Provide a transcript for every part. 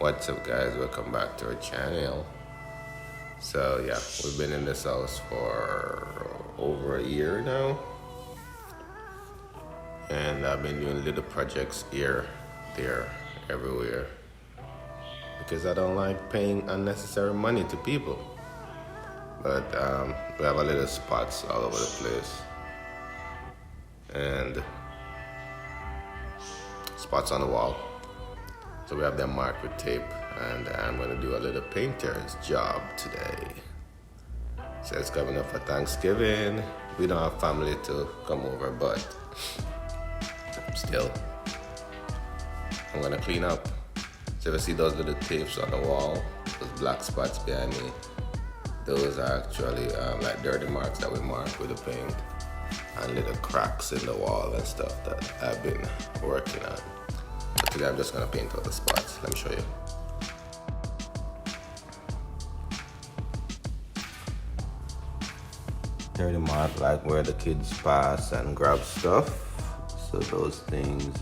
What's up, guys? Welcome back to our channel. So yeah, we've been in this house for over a year now, and I've been doing little projects here, there, everywhere, because I don't like paying unnecessary money to people. But we have a little spots all over the place, and spots on the wall. So we have them marked with tape, and I'm gonna do a little painter's job today. So it's coming up for Thanksgiving. We don't have family to come over, but still, I'm gonna clean up. So if you see those little tapes on the wall, those black spots behind me, those are actually like dirty marks that we mark with the paint, and little cracks in the wall and stuff that I've been working on. So today I'm just gonna paint all the spots. Let me show you. Dirty mark like where the kids pass and grab stuff. So those things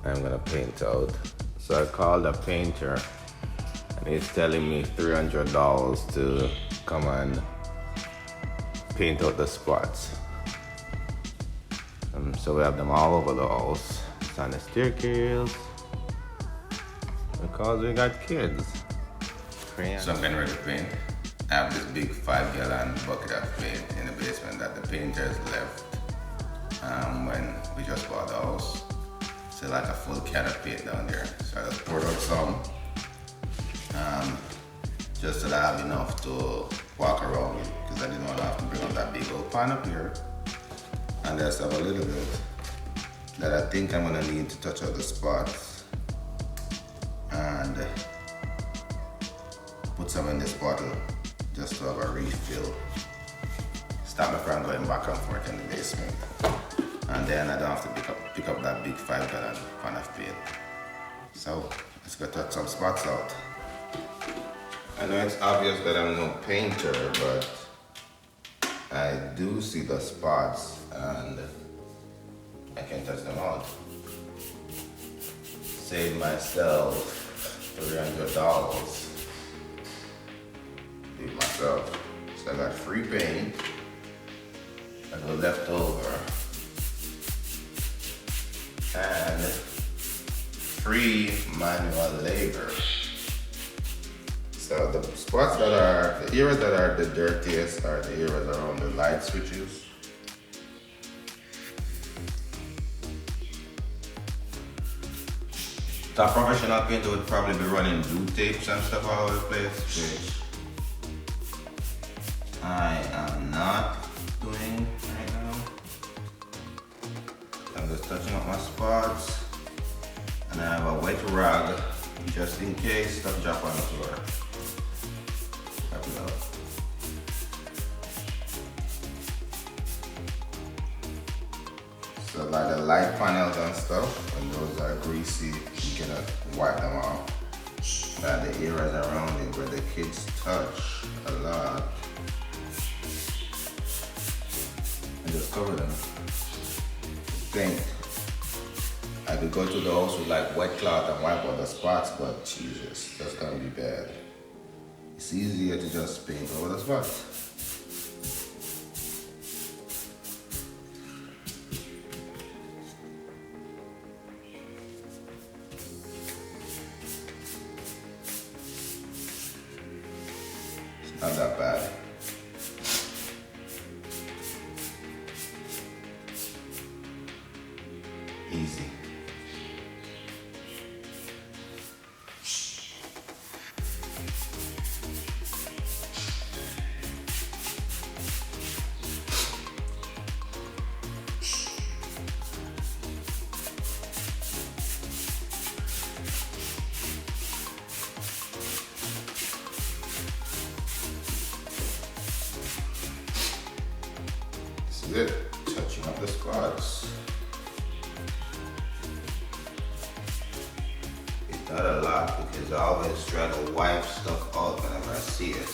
I'm gonna paint out. So I called a painter, and he's telling me $300 to come and paint out the spots. So we have them all over the house. It's on the staircase, because we got kids. So I'm getting ready to paint. I have this big 5-gallon bucket of paint in the basement that the painters left when we just bought the house. So like a full can of paint down there. So I just poured out some, just so that I have enough to walk around with, because I didn't want to have to bring up that big old pan up here. And just have a little bit that I think I'm gonna need to touch out the spots, and put some in this bottle just to have a refill. Stop me from going back and forth in the basement. And then I don't have to pick up that big 5-gallon pan of paint. So let's go touch some spots out. I know it's obvious that I'm no painter, but I do see the spots and I can touch them out. Save myself $300. Do it myself. So I got free paint, I got left over, and free manual labor. So the spots that are, the areas that are the dirtiest are the areas around the light switches. The professional painter would probably be running blue tapes and stuff all over the place, which I am not doing right now. I'm just touching up my spots, and I have a wet rag just in case stuff drop on the floor. Wrap it up. So like the light panels and stuff, when those are greasy, you cannot wipe them off. But the areas around it where the kids touch a lot, and just cover them. Think I could go to the house with like wet cloth and wipe out the spots, but Jesus, that's gonna be bad. It's easier to just paint over the spots. It's not that bad. Easy. This is it. Touching up the spots. Not a lot, because I always try to wipe stuff out whenever I see it.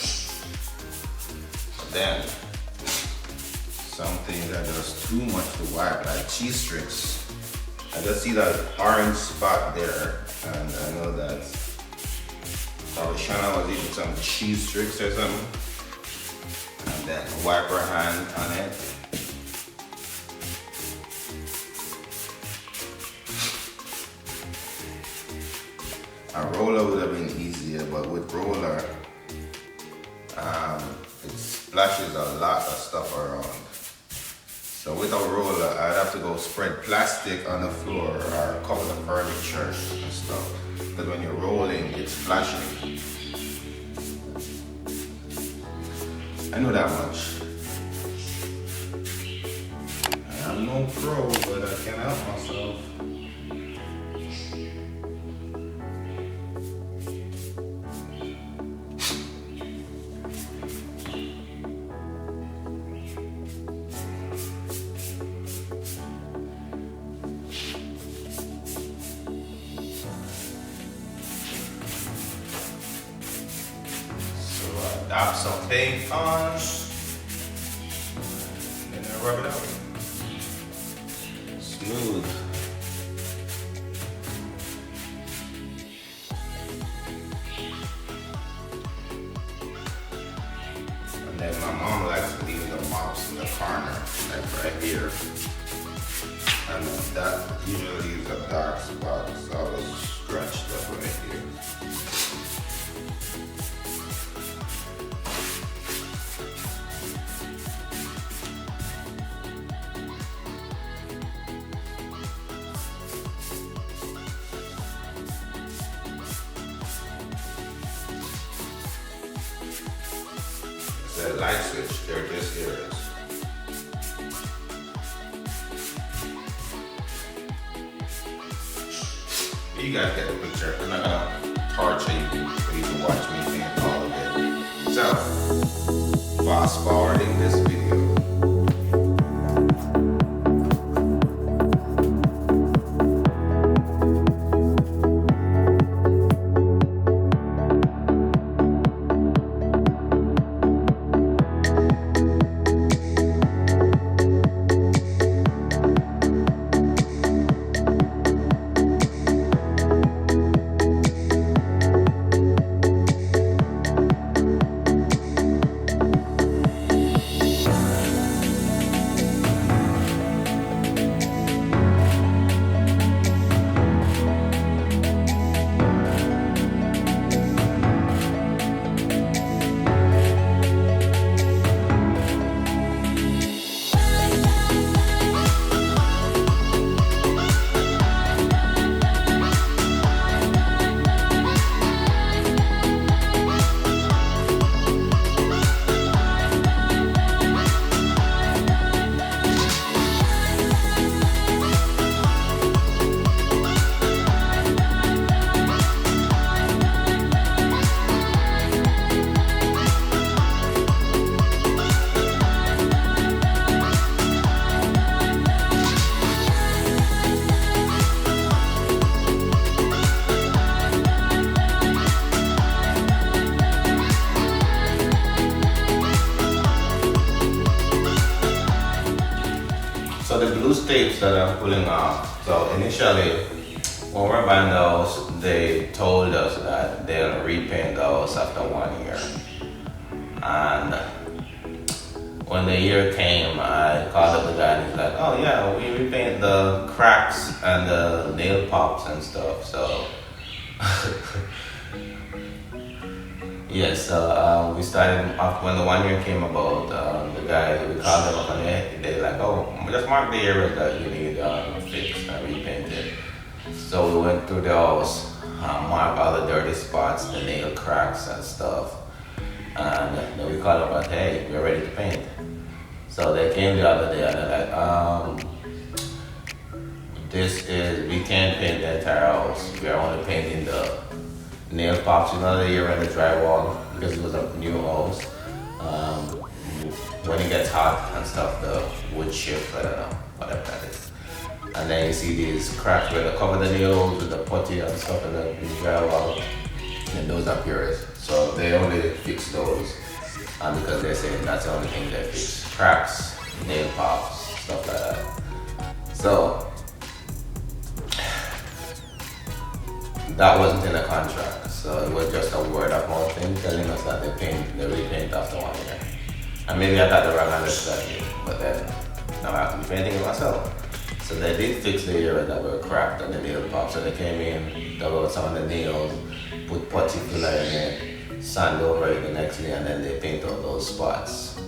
But then, some things are just too much to wipe, like cheese strips. I just see that orange spot there, and I know that's So Shana was eating some cheese tricks or something. And then wipe her hand on it. A roller would have been easier, but with roller, it splashes a lot of stuff around. So with a roller, I'd have to go spread plastic on the floor or cover the furniture and stuff. Because when you're rolling, it's splashing. I know that much. I'm no pro, but I can help myself. Dab some paint on, and then rub it out. Smooth. And then my mom likes to leave the mops in the corner, like right here. And that usually is a dark spot, so I will scratch that right here. The light switch, they're just ears. You guys get the picture. I'm not gonna torture you for you to watch me paint all of it. So, fast forwarding this video. So the glue tapes that I'm pulling off, so initially when we're buying those, they told us that they'll repaint those after 1 year. And when the year came, I called up the guy and he's like, oh yeah, we repaint the cracks and the nail pops and stuff, so. Yes, we started off when the 1 year came about. The guy, we called them up and they're like, oh, just mark the areas that you need fixed and repainted. So we went through the house, marked all the dirty spots, the nail cracks and stuff. And then we called them and hey, we're ready to paint. So they came the other day and they're like, we can't paint the entire house. We are only painting the nail pops, the year in the drywall because it was a new house. When it gets hot and stuff, the wood chips, I don't know, whatever that is. And then you see these cracks where they cover the nails with the putty and stuff and the drywall, and those are purist. So they only fix those, and because they're saying that's the only thing they fix: cracks, nail pops, stuff like that. So that wasn't in the contract, so it was just a word him telling us that they repaint after 1 year. And maybe I got the wrong understanding, but then now I have to be painting it myself. So they did fix the area that were cracked on the nail pop. So they came in, dug out some of the nails, put putty filler in it, sand over it the next day, and then they paint out those spots.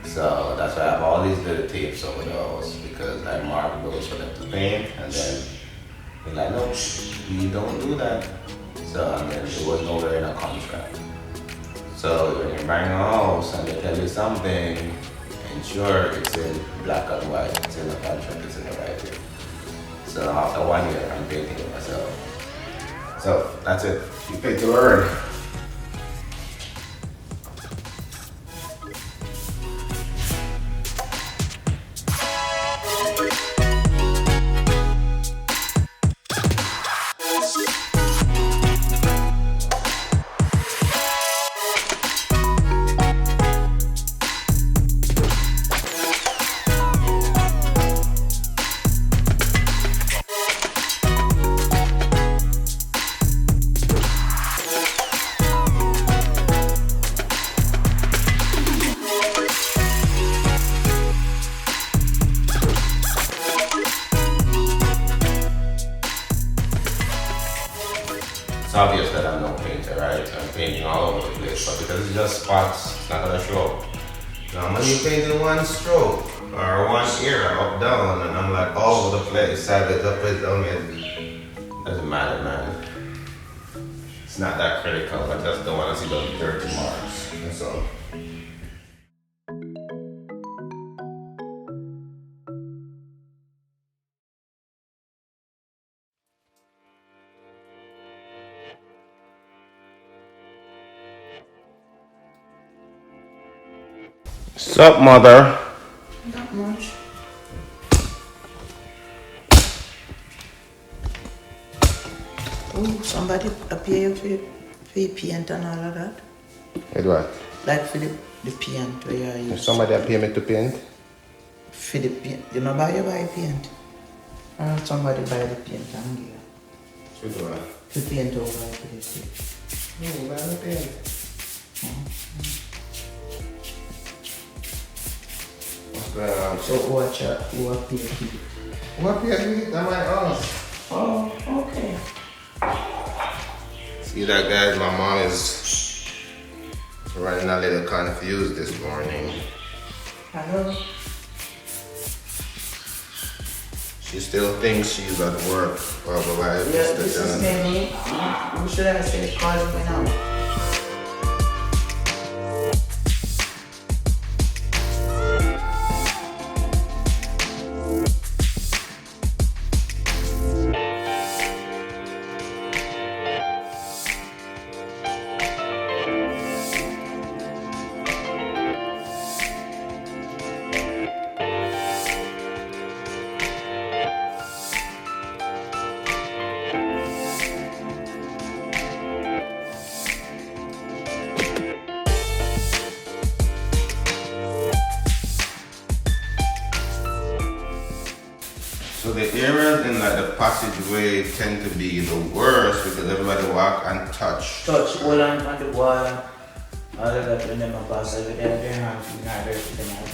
So that's why I have all these little tapes over those, because I mark those for them to paint, and then we're like, no, we don't do that. So and then it was nowhere in a contract. So when you're buying a house and they tell you something, ensure it's in black and white, it's in the contract, it's in the writing. So after 1 year, I'm painting it myself. So that's it. You pay to earn. It's obvious that I'm no painter, right? I'm painting all over the place, but because it's just spots, it's not gonna show up. Normally you paint in one stroke or one area up down, and I'm like all over the place, sideways, up and down. It doesn't matter, man. It's not that critical. I just don't want to see those dirty marks. That's all. Sup, mother? Not much. Oh, somebody appear for paint and all of that. With what? Like for the paint where you use. Somebody pay me to paint? For the paint. You know you buy paint. Or somebody buy the paint and give you. Should do that. To paint over for the city. No, buy the paint. What's going on? So watch out, who appear to it. What paint? That's my house. Oh, okay. See that, guys? My mom is running a little confused this morning. Hello? She still thinks she's at work. Otherwise, Yeah, this is me. Who should I say calling me now? So the areas in like the passageway tend to be the worst because everybody walk and touch. Touch, hold on the wall. All of that when them pass over there, their hands will not hurt them out.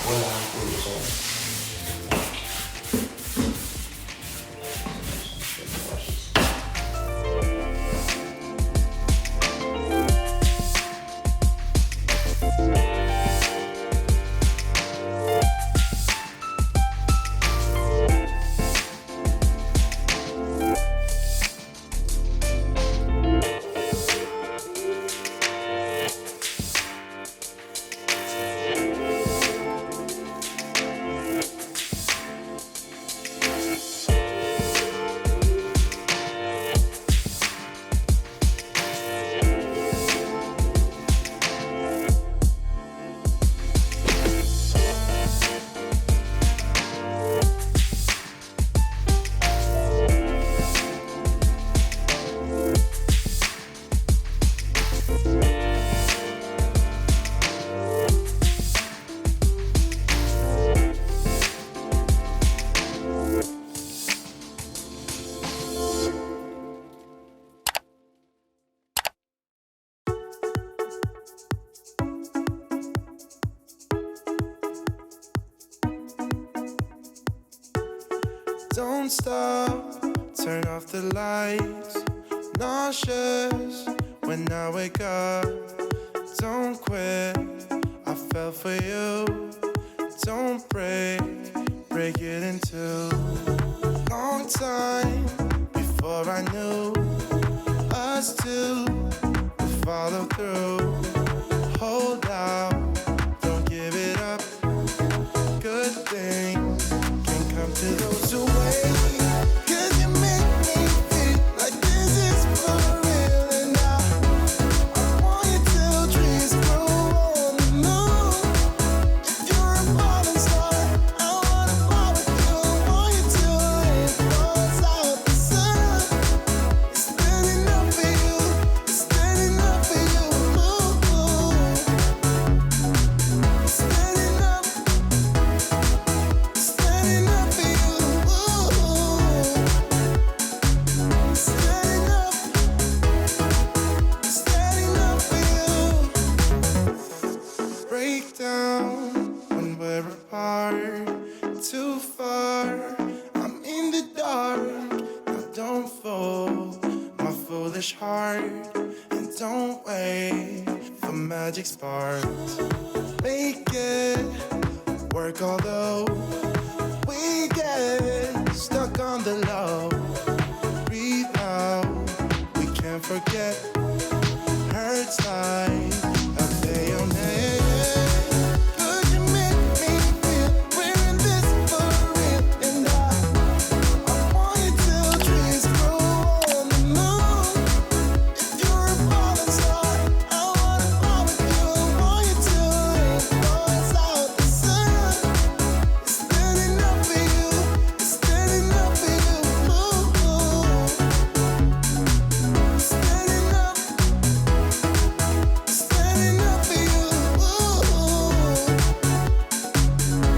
Hold on to it, so. Don't stop, turn off the lights. Nauseous when I wake up. Don't quit, I fell for you. Don't break it in two. Long time before I knew us two would follow through. Hold out, don't give it up. Good things can come to those who wait. 'Cause you make me feel like this is for real. And I want you till trees grow on the moon. If you're a falling star, I wanna fly with you. I want you till it falls out the sun. It's standing up for you. It's standing up for you. Ooh. Standing up. Standing up for you. Ooh. Standing up. Standing up for you. Break down when we're apart. Too far, I'm in the dark. Now don't fold my foolish heart. And don't wait for magic sparks. Make it work, although we get stuck on the low. Breathe out, we can't forget. Hurts like a bayonet. 'Cause you make me feel we're in this for real. And I want you till trees grow on the moon. If you're a falling star, I wanna fly with you. I want you till it falls out the sun. It's standing up for you. It's standing up for you. Ooh. Standing up. Standing up for you. Ooh.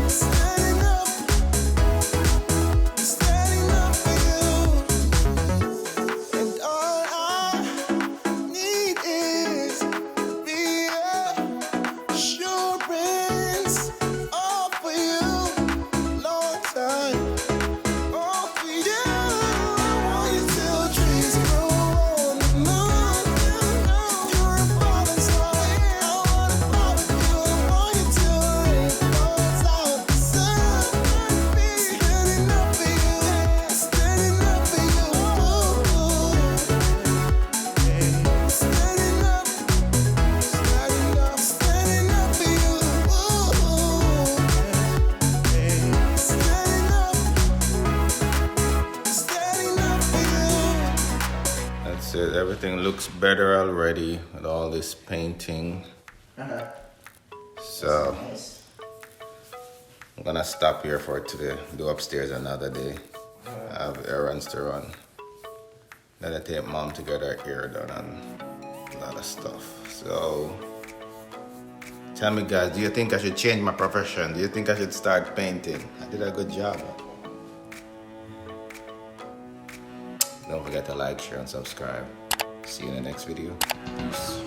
Standing up. Standing up for you. And all I need is reassurance. All for you. Long time. All for you. I want you till trees grow on the moon. If you're a falling star, I wanna fly with you. I want you till it falls out the sun. Standing up for you. Standing up for you. Standing up. Standing up. Standing up for you. Standing up. Standing up for you. That's it. Everything looks better already with all this painting. So Nice. I'm gonna stop here for today. Do upstairs another day. I have errands to run. Then I take mom to get her hair done and a lot of stuff. So tell me guys, do you think I should change my profession? Do you think I should start painting? I did a good job. Don't forget to like, share, and subscribe. See you in the next video. Peace.